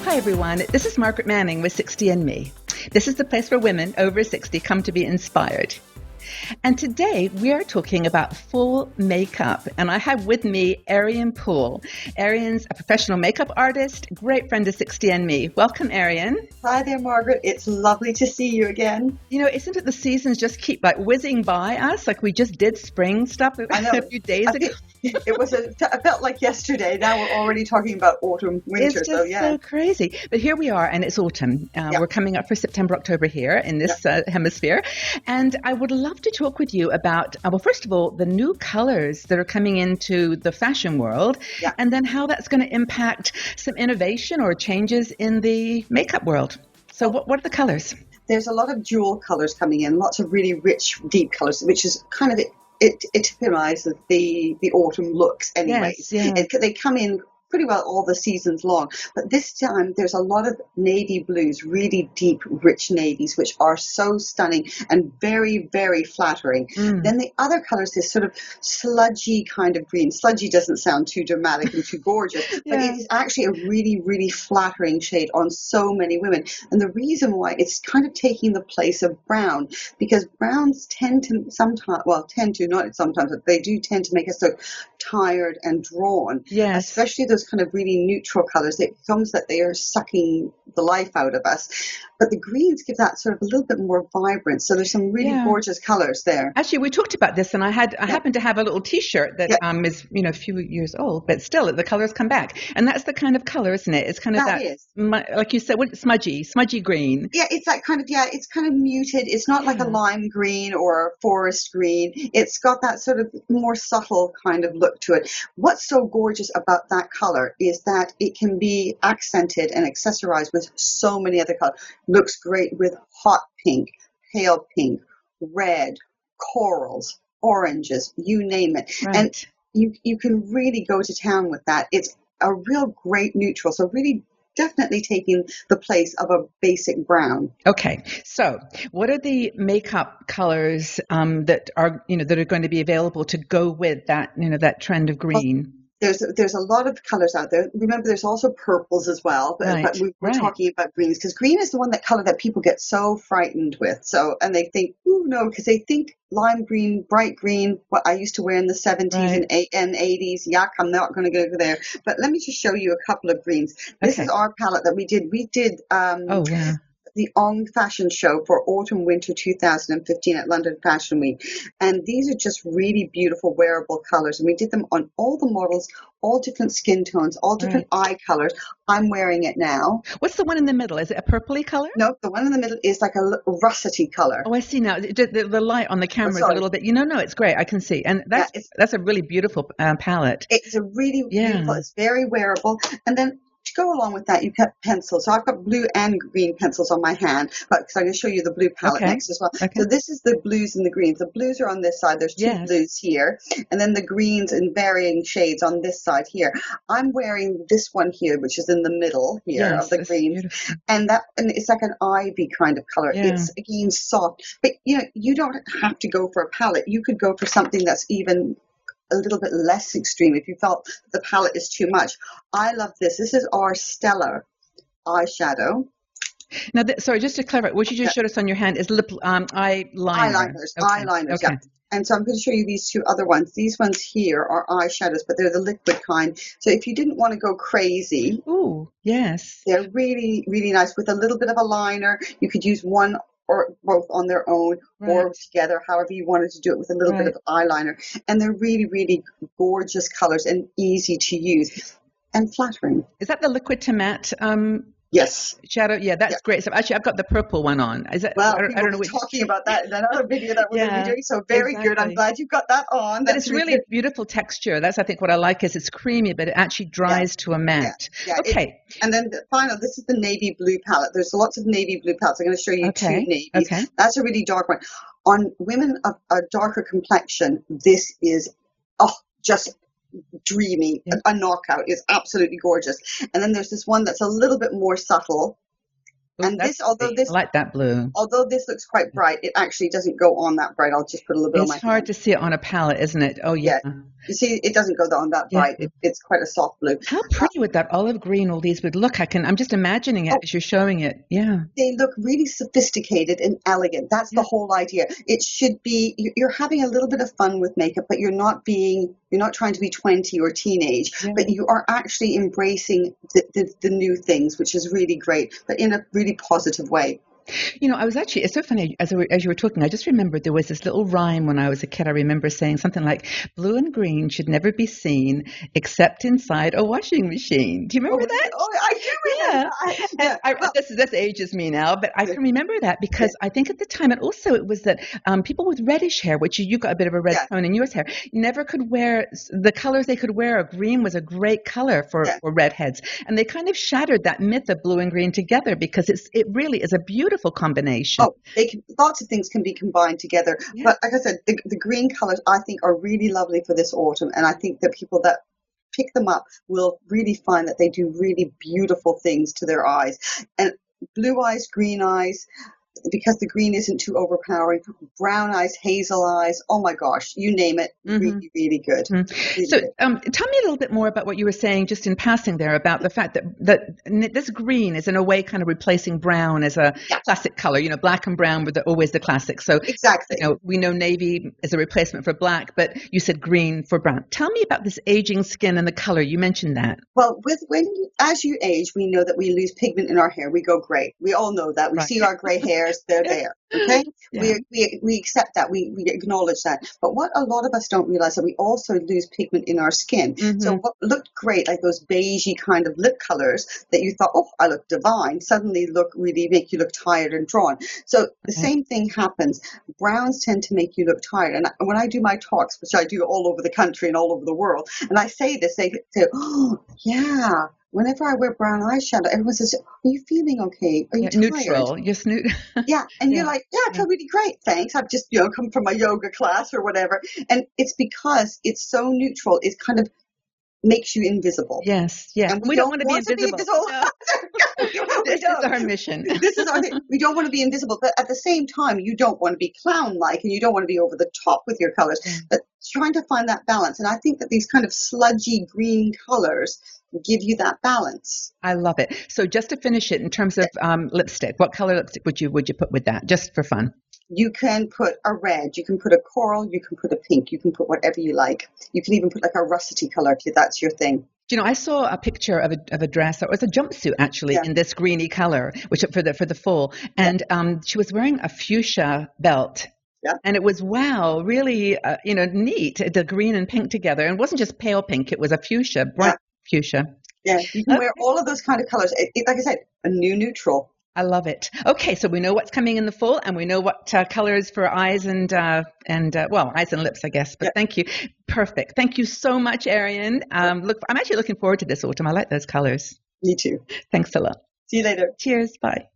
Hi everyone, this is Margaret Manning with 60 and Me. This is the place where women over 60 come to be inspired. And today we are talking about full makeup. And I have with me Arian Poole. Arian's a professional makeup artist, great friend of 60 and Me. Welcome, Arian. Hi there, Margaret. It's lovely to see you again. You know, isn't it the seasons just keep like whizzing by us? Like we just did spring stuff a few days ago. It felt like yesterday. Now we're already talking about autumn, winter. It's just so crazy. But here we are, and it's autumn. We're coming up for September, October here in this hemisphere. And I would love to talk with you about, well, first of all, the new colors that are coming into the fashion world, and then how that's going to impact some innovation or changes in the makeup world. So what are the colors? There's a lot of jewel colors coming in, lots of really rich, deep colors, which is kind of it epitomizes the autumn looks anyways. Yes, They come in pretty well all the seasons long. But this time there's a lot of navy blues, really deep, rich navies, which are so stunning and very, very flattering. Then the other colors, this sort of sludgy kind of green. Sludgy doesn't sound too dramatic and too gorgeous, but it is actually a really, really flattering shade on so many women. And the reason why it's kind of taking the place of brown, because browns tend to but they do tend to make us look tired and drawn. Yes. Especially those kind of really neutral colors. It becomes that they are sucking the life out of us. But the greens give that sort of a little bit more vibrant. So there's some really gorgeous colors there. Actually, we talked about this, and I happen to have a little T-shirt that is a few years old, but still the colors come back. And that's the kind of color, isn't it? It's kind of like you said, smudgy green. Yeah, it's that kind of it's kind of muted. It's not like a lime green or a forest green. It's got that sort of more subtle kind of look to it. What's so gorgeous about that color is that it can be accented and accessorized with so many other colors. Looks great with hot pink, pale pink, red, corals, oranges, you name it. Right. And you can really go to town with that. It's a real great neutral. So really definitely taking the place of a basic brown. Okay. So what are the makeup colors that are going to be available to go with that, that trend of green? There's a lot of colors out there. Remember, there's also purples as well, but we're talking about greens because green is the one color that people get so frightened with. So, and they think, because they think lime green, bright green, what I used to wear in the 70s and 80s. Yuck, I'm not going to go there. But let me just show you a couple of greens. This is our palette that we did. We did. The Ong Fashion Show for Autumn Winter 2015 at London Fashion Week. And these are just really beautiful wearable colors. And we did them on all the models, all different skin tones, all different eye colors. I'm wearing it now. What's the one in the middle? Is it a purpley color? No, the one in the middle is like a russety color. Oh, I see now. The light on the camera is a little bit, no, it's great. I can see. And that's a really beautiful palette. It's a really beautiful, it's very wearable. And then to go along with that, you got pencils. So I've got blue and green pencils on my hand, because I'm going to show you the blue palette next as well. Okay. So this is the blues and the greens. The blues are on this side. There's two blues here, and then the greens in varying shades on this side here. I'm wearing this one here, which is in the middle here of the greens, and it's like an ivy kind of color. Yeah. It's again soft, but you don't have to go for a palette. You could go for something that's even a little bit less extreme if you felt the palette is too much. I love this. This is our Stellar eyeshadow. Now, sorry, just to clarify, what you just showed us on your hand is eyeliner. Eyeliners, yeah. And so I'm going to show you these two other ones. These ones here are eyeshadows, but they're the liquid kind. So if you didn't want to go crazy, they're really, really nice with a little bit of a liner. You could use one or both on their own or together, however you wanted to do it with a little bit of eyeliner. And they're really, really gorgeous colors and easy to use and flattering. Is that the liquid to matte Yes. shadow? Yeah, that's great. So actually, I've got the purple one on. Is that? Well, I don't know. Talking about that in another video that we're going to be doing. So very good. I'm glad you've got that on. But it's really beautiful texture. That's I think what I like is it's creamy, but it actually dries to a matte. Yeah. Okay. And then this is the navy blue palette. There's lots of navy blue palettes. I'm going to show you two navies. Okay. That's a really dark one. On women of a darker complexion, this is just dreamy. A knockout. Is absolutely gorgeous. And then there's this one that's a little bit more subtle. Ooh, And this, although I like that blue. Although this looks quite bright, it actually doesn't go on that bright. I'll just put a little bit on my hand. It's hard to see it on a palette, isn't it? Oh, yeah. You see, it doesn't go on that bright. It's quite a soft blue. How pretty would that olive green all these would look? I'm just imagining it as you're showing it. Yeah. They look really sophisticated and elegant. That's the whole idea. It should be, you're having a little bit of fun with makeup, but you're not trying to be 20 or teenage, but you are actually embracing the new things, which is really great, but in a really positive way. I was actually, it's so funny, as you were talking, I just remembered there was this little rhyme when I was a kid. I remember saying something like, blue and green should never be seen except inside a washing machine. Do you remember that? Oh, I do remember that. This ages me now, but I can remember that because I think at the time, and also it was that people with reddish hair, which you got a bit of a red tone in yours hair, never could wear the colors they could wear. Green was a great color for redheads. And they kind of shattered that myth of blue and green together because it really is a beautiful combination. Oh, lots of things can be combined together. Yeah. But like I said, the green colors I think are really lovely for this autumn. And I think that people that pick them up will really find that they do really beautiful things to their eyes. And blue eyes, green eyes, because the green isn't too overpowering, brown eyes, hazel eyes, oh my gosh, you name it, really, really good. Mm-hmm. Really good. Tell me a little bit more about what you were saying just in passing there about the fact that this green is in a way kind of replacing brown as a classic color. Black and brown were always the classics. So exactly. We know navy is a replacement for black, but you said green for brown. Tell me about this aging skin and the color. You mentioned that. Well, as you age, we know that we lose pigment in our hair. We go gray. We all know that. We see our gray hairs. They're there. Okay. Yeah. We accept that. We acknowledge that. But what a lot of us don't realize that we also lose pigment in our skin. Mm-hmm. So what looked great, like those beigey kind of lip colors that you thought, oh, I look divine, suddenly make you look tired and drawn. So the same thing happens. Browns tend to make you look tired. And when I do my talks, which I do all over the country and all over the world, and I say this, they say, oh, yeah. Whenever I wear brown eyeshadow, everyone says, are you feeling okay? Are you tired? Neutral. Just yeah. And you're like, I feel really great. Thanks. I've just, come from my yoga class or whatever. And it's because it's so neutral. It kind of makes you invisible. Yes. Yeah. And we don't want to be invisible. No. This is our mission. We don't want to be invisible. But at the same time, you don't want to be clown-like and you don't want to be over the top with your colors. Yeah. But trying to find that balance. And I think that these kind of sludgy green colors give you that balance. I love it. So just to finish it, in terms of lipstick, what color lipstick would you put with that, just for fun? You can put a red, you can put a coral, you can put a pink, you can put whatever you like. You can even put like a russety color if that's your thing. I saw a picture of a dress, or it was a jumpsuit actually, in this greeny color, which for the fall, and she was wearing a fuchsia belt. Yeah. And it was, wow, really, neat, the green and pink together. And it wasn't just pale pink, it was a fuchsia, bright fuchsia. Yeah, you can wear all of those kind of colors. Like I said, a new neutral. I love it. Okay, so we know what's coming in the fall, and we know what colors for eyes and eyes and lips, I guess. But thank you. Perfect. Thank you so much, Arian. I'm actually looking forward to this autumn. I like those colors. Me too. Thanks a lot. See you later. Cheers. Bye.